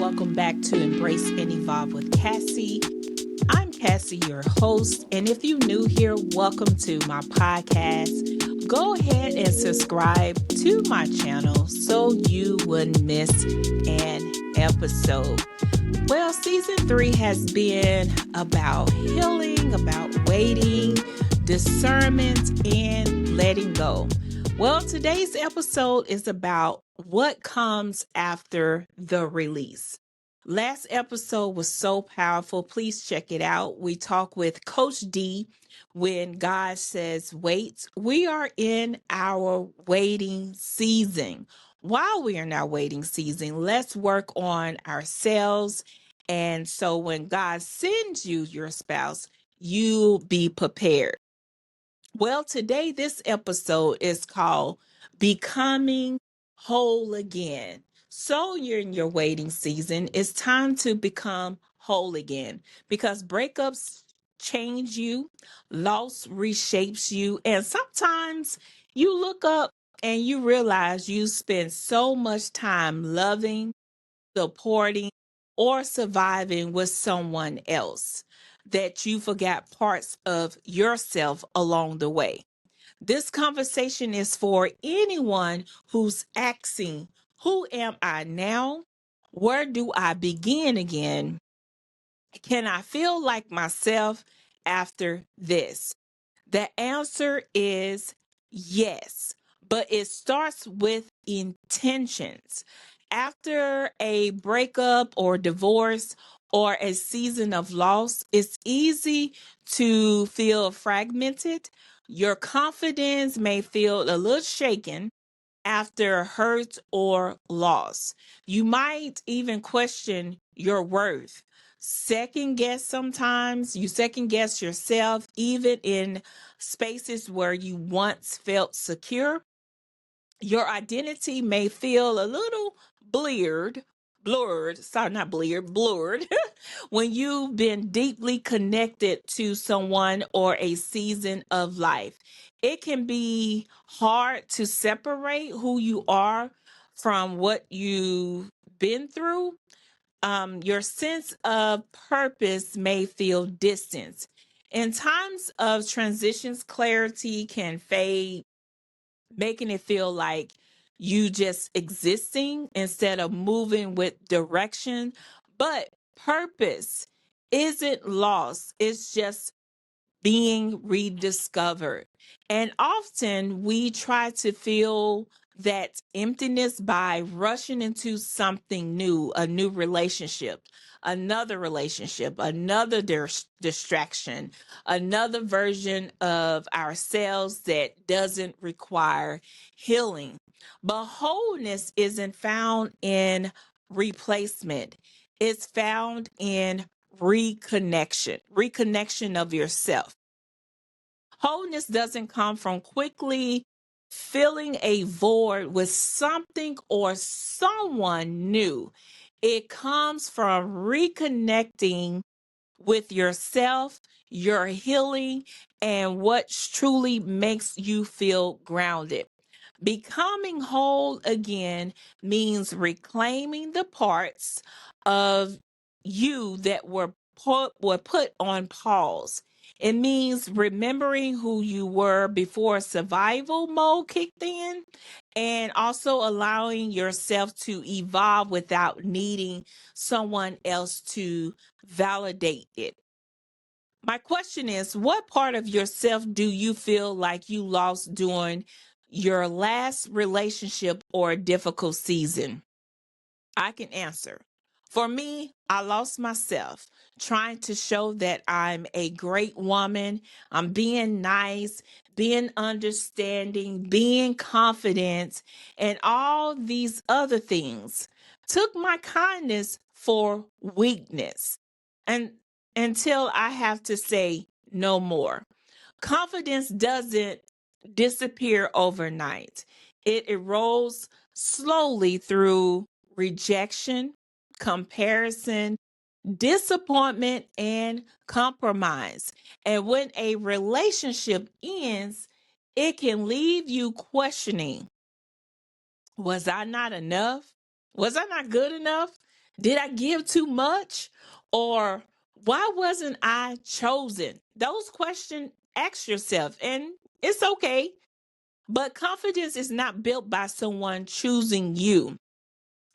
welcome back to Embrace and Evolve with Cassie. I'm Cassie, your host, and if you're new here, welcome to my podcast. Go ahead and subscribe to my channel so you wouldn't miss an episode. Well, season 3 has been about healing, about waiting, discernment, and letting go. Well, today's episode is about what comes after the release. Last episode was so powerful. Please check it out. We talk with Coach D when God says wait. We are in our waiting season. While we are in our waiting season, let's work on ourselves. And so when God sends you your spouse, you'll be prepared. Well, today, this episode is called Becoming Whole Again. So you're in your waiting season. It's time to become whole again because breakups change you, loss reshapes you, and sometimes you look up and you realize you spend so much time loving, supporting, or surviving with someone else that you forgot parts of yourself along the way. This conversation is for anyone who's asking, who am I now? Where do I begin again? Can I feel like myself after this? The answer is yes, but it starts with intentions. After a breakup or divorce or a season of loss, it's easy to feel fragmented. Your confidence may feel a little shaken after hurt or loss. You might even question your worth. Second guess sometimes, you second guess yourself, even in spaces where you once felt secure. Your identity may feel a little sorry, not blurred, when you've been deeply connected to someone or a season of life. It can be hard to separate who you are from what you've been through. Your sense of purpose may feel distant. In times of transitions, clarity can fade, making it feel like you just existing instead of moving with direction. But purpose isn't lost, it's just being rediscovered. And often we try to fill that emptiness by rushing into something new, a new relationship, another distraction, another version of ourselves that doesn't require healing. But wholeness isn't found in replacement, it's found in reconnection of yourself. Wholeness doesn't come from quickly filling a void with something or someone new. It comes from reconnecting with yourself, your healing, and what truly makes you feel grounded. Becoming whole again means reclaiming the parts of you that were put on pause. It means remembering who you were before survival mode kicked in and also allowing yourself to evolve without needing someone else to validate it. My question is, what part of yourself do you feel like you lost during your last relationship or difficult season? I can answer. For me, I lost myself trying to show that I'm a great woman. I'm being nice, being understanding, being confident, and all these other things. Took my kindness for weakness. And until I have to say no more. Confidence doesn't disappear overnight. It erodes slowly through rejection, comparison, disappointment, and compromise. And when a relationship ends, it can leave you questioning, was I not enough? Was I not good enough? Did I give too much? Or why wasn't I chosen? Those questions, ask yourself, and it's okay. But confidence is not built by someone choosing you.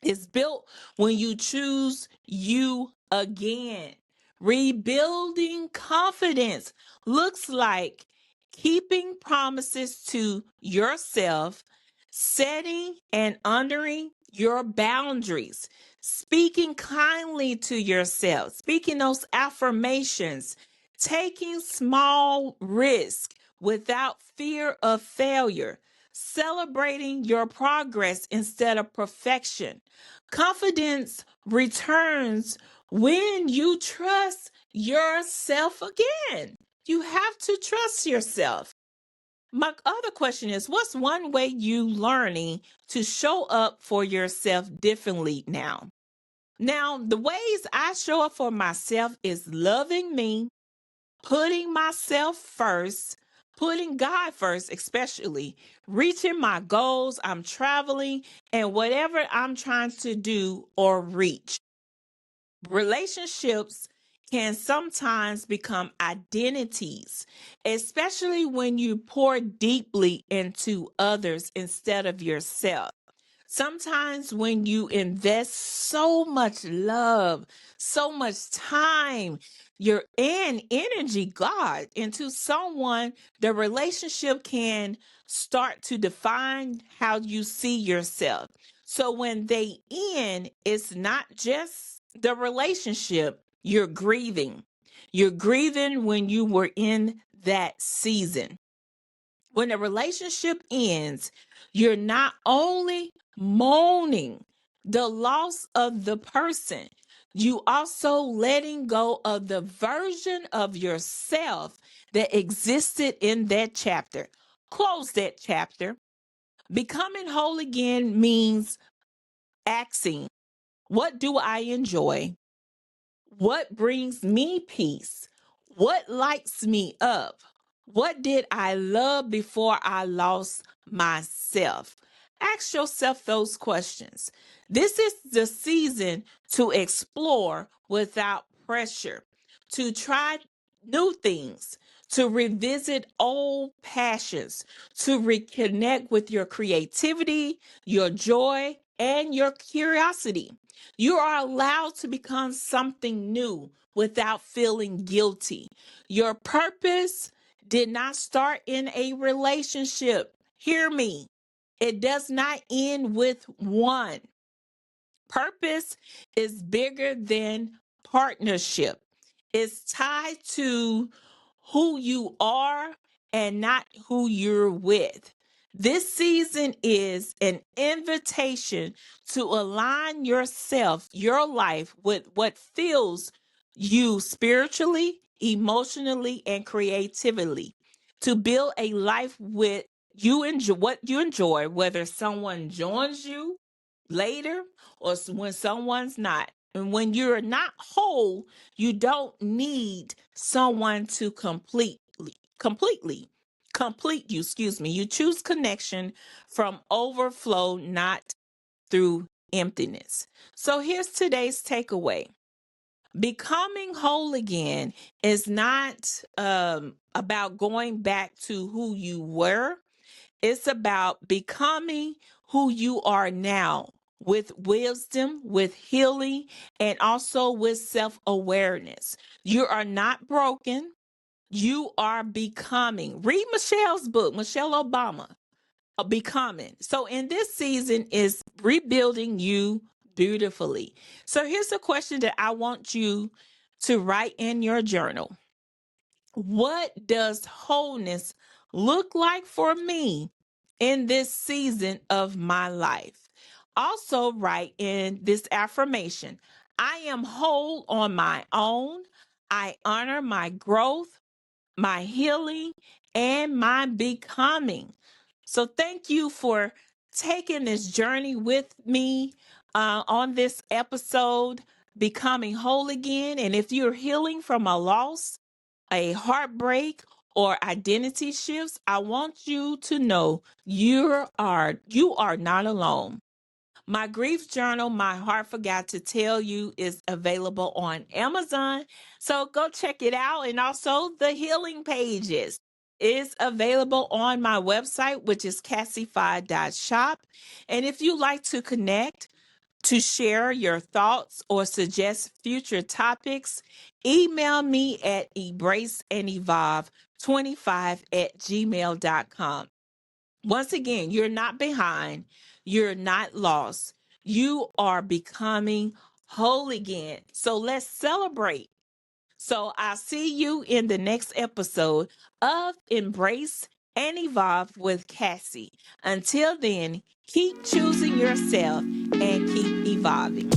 It's built when you choose you again. Rebuilding confidence looks like keeping promises to yourself, setting and honoring your boundaries, speaking kindly to yourself, speaking those affirmations, taking small risks without fear of failure, celebrating your progress instead of perfection. Confidence returns when you trust yourself again. You have to trust yourself. My other question is, what's one way you learning to show up for yourself differently now? Now, the ways I show up for myself is loving me, putting myself first, putting God first, especially reaching my goals. I'm traveling and whatever I'm trying to do or reach. Relationships can sometimes become identities, especially when you pour deeply into others instead of yourself. Sometimes when you invest so much love, so much time, your and energy, God, into someone, the relationship can start to define how you see yourself. So when they end, it's not just the relationship, you're grieving. You're grieving when you were in that season. When a relationship ends, you're not only mourning the loss of the person, you also letting go of the version of yourself that existed in that chapter. Close that chapter. Becoming whole again means asking, what do I enjoy? What brings me peace? What lights me up? What did I love before I lost myself? Ask yourself those questions. This is the season to explore without pressure, to try new things, to revisit old passions, to reconnect with your creativity, your joy, and your curiosity. You are allowed to become something new without feeling guilty. Your purpose did not start in a relationship. Hear me. It does not end with one. Purpose is bigger than partnership. It's tied to who you are and not who you're with. This season is an invitation to align yourself, your life, with what fills you spiritually, emotionally, and creatively. To build a life with you enjoy what you enjoy, whether someone joins you later or when someone's not. And when you're not whole, you don't need someone to completely complete you, excuse me. You choose connection from overflow, not through emptiness. So here's today's takeaway. Becoming whole again is not about going back to who you were. It's about becoming who you are now with wisdom, with healing, and also with self awareness. You are not broken. You are becoming. Read Michelle's book, Michelle Obama, Becoming. So in this season is rebuilding you beautifully. So here's a question that I want you to write in your journal. What does wholeness look like for me in this season of my life? Also, write in this affirmation: I am whole on my own. I honor my growth, my healing, and my becoming. So, thank you for taking this journey with me on this episode, Becoming Whole Again. And if you're healing from a loss, a heartbreak, or identity shifts, I want you to know you are not alone. My grief journal, My Heart Forgot to Tell You, is available on Amazon. So go check it out. And also the healing pages is available on my website, which is Cassie5.shop. And if you like to connect, to share your thoughts or suggest future topics, email me at embraceandevolve25@gmail.com. Once again, you're not behind, you're not lost. You are becoming whole again. So let's celebrate. So I'll see you in the next episode of Embrace and Evolve with Cassie. Until then, keep choosing yourself and keep evolving.